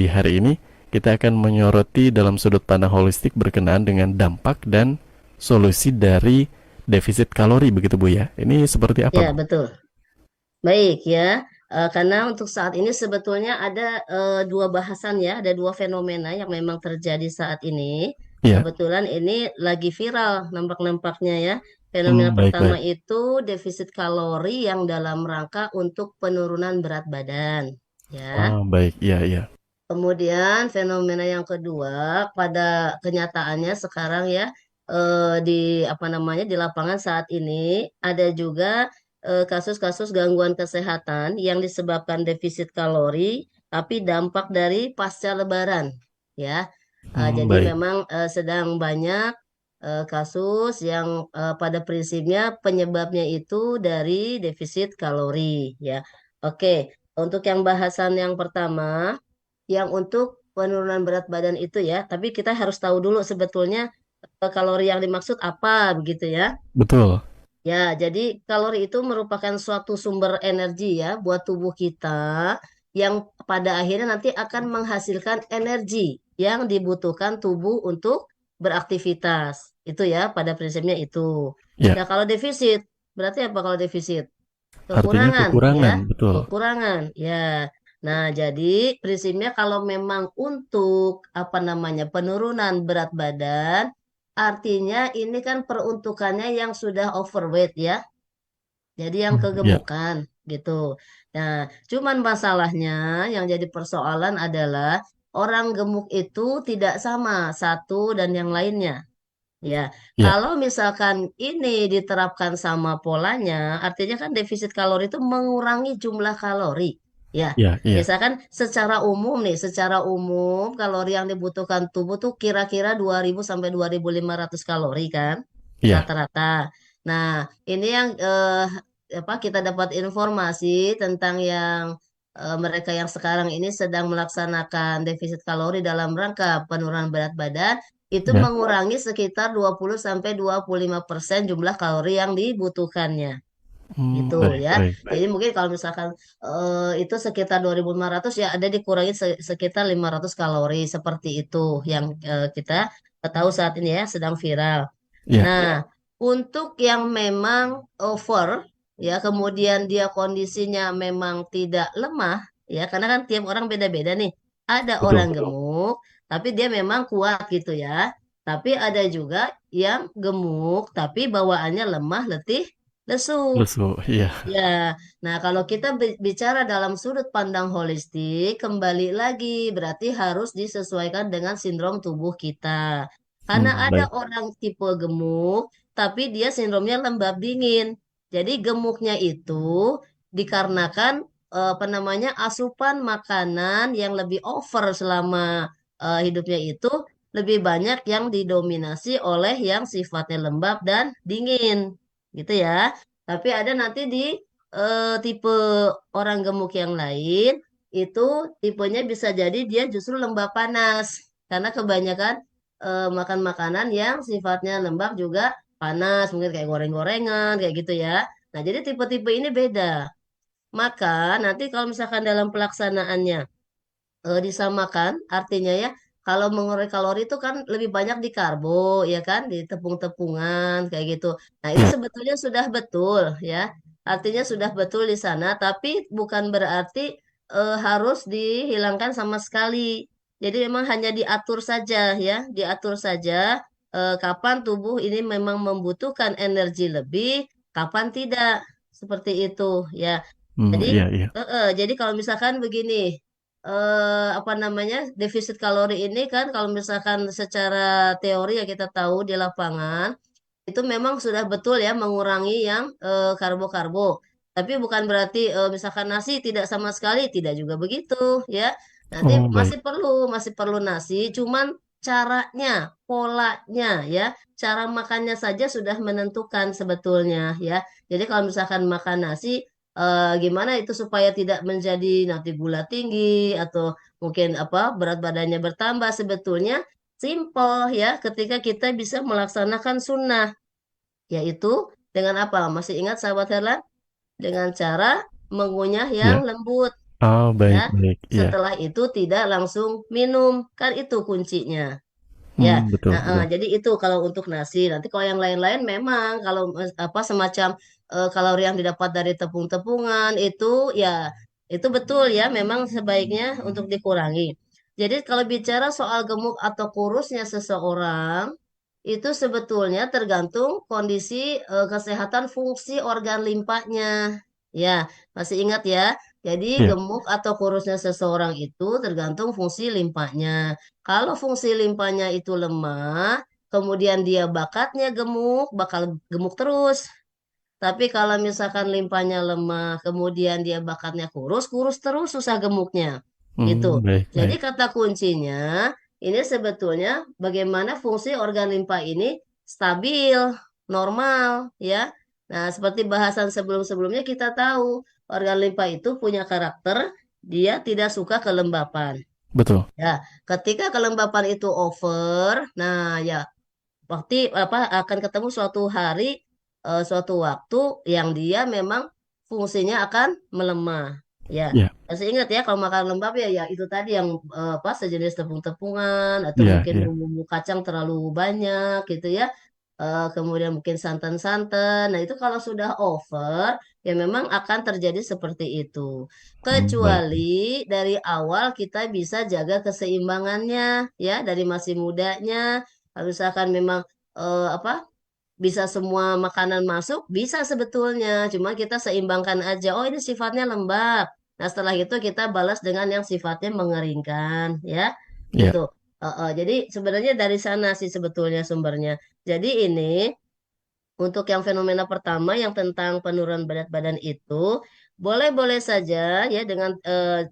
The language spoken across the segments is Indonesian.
hari ini kita akan menyoroti dalam sudut pandang holistik berkenaan dengan dampak dan solusi dari defisit kalori begitu Bu ya. Ini seperti apa Ya, Bu? betul. Baik ya. Karena untuk saat ini sebetulnya ada dua bahasan ya, ada dua fenomena yang memang terjadi saat ini. Iya. Kebetulan ini lagi viral nampak-nampaknya ya. Fenomena pertama Baik-baik. itu defisit kalori yang dalam rangka untuk penurunan berat badan. Ya. Oh, baik. Iya, iya. Kemudian fenomena yang kedua pada kenyataannya sekarang ya di apa namanya di lapangan saat ini ada juga kasus-kasus gangguan kesehatan yang disebabkan defisit kalori tapi dampak dari pasca Lebaran ya. Jadi Baik. memang sedang banyak kasus yang pada prinsipnya penyebabnya itu dari defisit kalori ya. Oke, untuk yang bahasan yang pertama yang untuk penurunan berat badan itu ya, tapi kita harus tahu dulu sebetulnya kalori yang dimaksud apa begitu ya. Betul. Ya, jadi kalori itu merupakan suatu sumber energi ya buat tubuh kita yang pada akhirnya nanti akan menghasilkan energi yang dibutuhkan tubuh untuk beraktivitas. Itu ya, pada prinsipnya itu. Ya, Ya, kalau defisit, berarti apa kalau defisit? artinya Kekurangan ya, kekurangan, betul. kekurangan ya. Nah, jadi prinsipnya kalau memang untuk apa namanya penurunan berat badan, artinya ini kan peruntukannya yang sudah overweight ya, jadi yang Ya, kegemukan gitu. Nah, cuman masalahnya yang jadi persoalan adalah orang gemuk itu tidak sama satu dan yang lainnya. Ya, ya, kalau misalkan ini diterapkan sama polanya, artinya kan defisit kalori itu mengurangi jumlah kalori. Ya, ya, iya. misalkan secara umum nih, secara umum kalori yang dibutuhkan tubuh tuh kira-kira 2000 sampai 2500 kalori kan, Iya. rata-rata. Nah, ini yang apa kita dapat informasi tentang yang mereka yang sekarang ini sedang melaksanakan defisit kalori dalam rangka penurunan berat badan itu Ya. mengurangi sekitar 20 sampai 25% jumlah kalori yang dibutuhkannya gitu Baik, ya. baik. Jadi mungkin kalau misalkan itu sekitar 2500 ya ada dikurangi sekitar 500 kalori seperti itu yang kita tahu saat ini ya sedang viral. Ya, Nah, untuk yang memang over ya kemudian dia kondisinya memang tidak lemah ya karena kan tiap orang beda-beda nih. Ada orang betul. gemuk tapi dia memang kuat gitu ya. Tapi ada juga yang gemuk tapi bawaannya lemah, letih, lesu. Lesu, iya. Ya, nah kalau kita bicara dalam sudut pandang holistik, kembali lagi berarti harus disesuaikan dengan sindrom tubuh kita. Karena ada Baik. orang tipe gemuk, tapi dia sindromnya lembab dingin. Jadi gemuknya itu dikarenakan apa namanya asupan makanan yang lebih over selama hidupnya itu lebih banyak yang didominasi oleh yang sifatnya lembab dan dingin, gitu ya. Tapi ada nanti di tipe orang gemuk yang lain itu tipenya bisa jadi dia justru lembab panas karena kebanyakan makan makanan yang sifatnya lembab juga panas mungkin kayak goreng-gorengan kayak gitu ya. Nah jadi tipe-tipe ini beda. Maka nanti kalau misalkan dalam pelaksanaannya disamakan artinya ya kalau mengurai kalori itu kan lebih banyak di karbo ya kan di tepung-tepungan kayak gitu. Nah, itu Ya. sebetulnya sudah betul ya. Artinya sudah betul di sana tapi bukan berarti harus dihilangkan sama sekali. Jadi memang hanya diatur saja ya, diatur saja kapan tubuh ini memang membutuhkan energi lebih, kapan tidak. Seperti itu ya. Jadi Iya, iya. jadi kalau misalkan begini apa namanya defisit kalori ini kan kalau misalkan secara teori ya kita tahu di lapangan itu memang sudah betul ya mengurangi yang karbo-karbo. Tapi bukan berarti misalkan nasi tidak sama sekali, tidak juga begitu ya. Nanti Oh, baik. masih perlu nasi, cuman caranya, polanya ya, cara makannya saja sudah menentukan sebetulnya ya. Jadi kalau misalkan makan nasi gimana itu supaya tidak menjadi nanti gula tinggi atau mungkin apa berat badannya bertambah sebetulnya simple ya ketika kita bisa melaksanakan sunnah yaitu dengan apa? Masih ingat sahabat Herlan? Dengan cara mengunyah yang Ya. lembut. Oh, Ya. baik-baik. Iya. Setelah itu tidak langsung minum, kan itu kuncinya. Ya, Betul, nah, betul. jadi itu kalau untuk nasi. Nanti kalau yang lain-lain memang kalau apa semacam kalori yang didapat dari tepung-tepungan itu ya itu betul ya, memang sebaiknya untuk dikurangi. Jadi kalau bicara soal gemuk atau kurusnya seseorang itu sebetulnya tergantung kondisi kesehatan fungsi organ limpanya. Ya, masih ingat ya? Jadi Iya. gemuk atau kurusnya seseorang itu tergantung fungsi limpanya. Kalau fungsi limpanya itu lemah, kemudian dia bakatnya gemuk, bakal gemuk terus. Tapi kalau misalkan limpanya lemah, kemudian dia bakatnya kurus, kurus terus susah gemuknya. Gitu. Jadi Baik-baik. kata kuncinya, ini sebetulnya bagaimana fungsi organ limpa ini stabil, normal, ya. Nah, seperti bahasan sebelum-sebelumnya kita tahu, organ limpa itu punya karakter, dia tidak suka kelembapan. Betul. Ya, ketika kelembapan itu over, nah ya pasti apa akan ketemu suatu hari, suatu waktu yang dia memang fungsinya akan melemah. Ya, Iya. masih ingat ya kalau makan lembab ya ya itu tadi yang apa sejenis tepung-tepungan atau Iya, mungkin iya. bumbu kacang terlalu banyak gitu ya. Kemudian mungkin santan-santan. Nah, itu kalau sudah over ya memang akan terjadi seperti itu. Baik. Kecuali dari awal kita bisa jaga keseimbangannya ya dari masih mudanya. Kalau misalkan memang apa bisa semua makanan masuk, bisa sebetulnya. Cuma kita seimbangkan aja. Oh, ini sifatnya lembab. Nah, setelah itu kita balas dengan yang sifatnya mengeringkan, ya. Iya. Gitu. Jadi sebenarnya dari sana sih sebetulnya sumbernya. Jadi ini untuk yang fenomena pertama yang tentang penurunan berat badan itu boleh-boleh saja ya dengan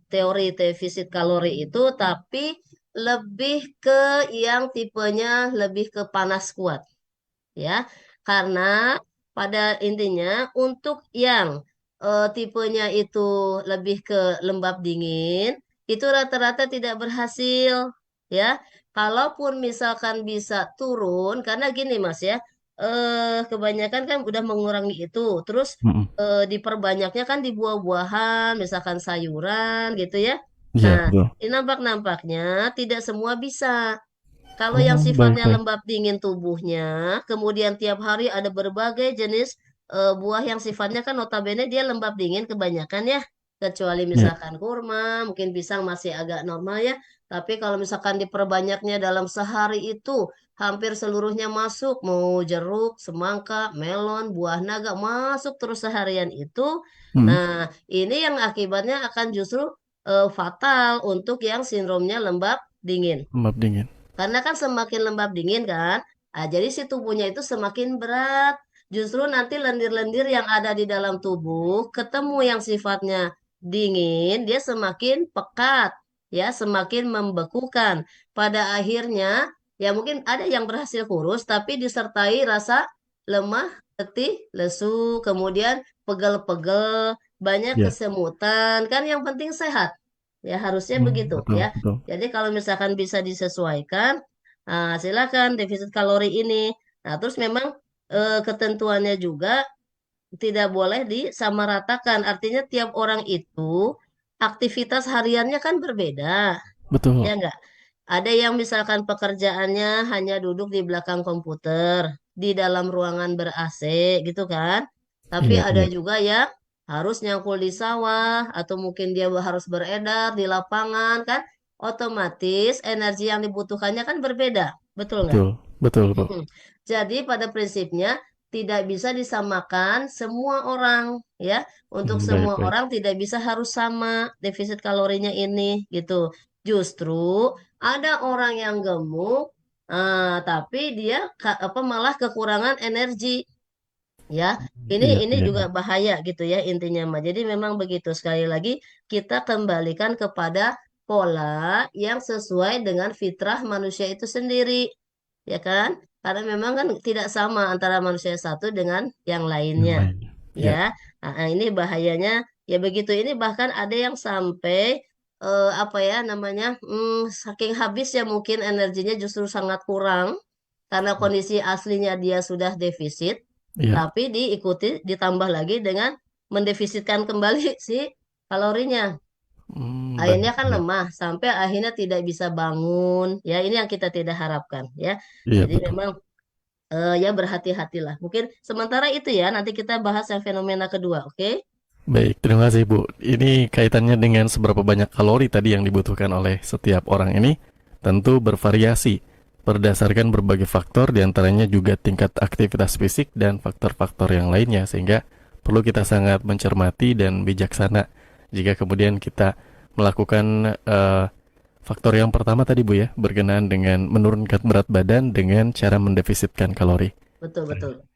teori defisit kalori itu, tapi lebih ke yang tipenya lebih ke panas kuat ya. Karena pada intinya untuk yang tipenya itu lebih ke lembab dingin, itu rata-rata tidak berhasil ya. Kalaupun misalkan bisa turun, karena gini Mas ya, kebanyakan kan udah mengurangi itu, terus Mm-mm. diperbanyaknya kan di buah-buahan, misalkan sayuran gitu ya. Iya, Nah, betul. ini nampak-nampaknya tidak semua bisa. Kalau yang Oh, sifatnya baik-baik. lembab dingin tubuhnya, kemudian tiap hari ada berbagai jenis buah yang sifatnya kan notabene dia lembab dingin kebanyakan ya, kecuali Iya. misalkan kurma, mungkin pisang masih agak normal ya. Tapi kalau misalkan diperbanyaknya dalam sehari itu hampir seluruhnya masuk, mau jeruk, semangka, melon, buah naga masuk terus seharian itu. Mm. Nah, ini yang akibatnya akan justru fatal untuk yang sindromnya lembab dingin. Lembab dingin. Karena kan semakin lembab dingin kan, jadi si tubuhnya itu semakin berat. Justru nanti lendir-lendir yang ada di dalam tubuh ketemu yang sifatnya dingin, dia semakin pekat, ya semakin membekukan. Pada akhirnya, ya mungkin ada yang berhasil kurus, tapi disertai rasa lemah, letih, lesu, kemudian pegel-pegel, banyak Iya. kesemutan. Kan yang penting sehat. Ya harusnya begitu Betul, ya. betul. Jadi kalau misalkan bisa disesuaikan, silakan defisit kalori ini. Nah, terus memang ketentuannya juga tidak boleh disamaratakan. Artinya tiap orang itu aktivitas hariannya kan berbeda, ya Betul. enggak? Ada yang misalkan pekerjaannya hanya duduk di belakang komputer, di dalam ruangan ber-AC gitu kan. Tapi Iya, ada iya. juga yang harus nyangkul di sawah atau mungkin dia harus beredar di lapangan kan. Otomatis energi yang dibutuhkannya kan berbeda. Betul nggak? Betul. Betul, betul. Mm-mm. Jadi pada prinsipnya tidak bisa disamakan semua orang ya. Untuk semua Baik-baik. orang tidak bisa harus sama defisit kalorinya ini gitu. Justru ada orang yang gemuk, tapi dia apa malah kekurangan energi ya. Iya, Ini iya, juga iya. bahaya gitu ya intinya mah. Jadi memang begitu sekali lagi kita kembalikan kepada pola yang sesuai dengan fitrah manusia itu sendiri ya kan? Karena memang kan tidak sama antara manusia satu dengan yang Yang lainnya, lain. ya. Iya. Ini bahayanya ya begitu. Ini bahkan ada yang sampai apa ya namanya, saking habis ya mungkin energinya justru sangat kurang karena kondisi aslinya dia sudah defisit, Iya. tapi diikuti ditambah lagi dengan mendefisitkan kembali si kalorinya. Akhirnya kan Baik. lemah sampai akhirnya tidak bisa bangun. Ya, ini yang kita tidak harapkan ya. Iya, Jadi betul. memang ya berhati-hatilah. Mungkin sementara itu ya, nanti kita bahas yang fenomena kedua, oke? Baik, terima kasih Bu. Ini kaitannya dengan seberapa banyak kalori tadi yang dibutuhkan oleh setiap orang ini tentu bervariasi berdasarkan berbagai faktor diantaranya juga tingkat aktivitas fisik dan faktor-faktor yang lainnya sehingga perlu kita sangat mencermati dan bijaksana jika kemudian kita melakukan faktor yang pertama tadi Bu ya berkenaan dengan menurunkan berat badan dengan cara mendefisitkan kalori. Betul, betul.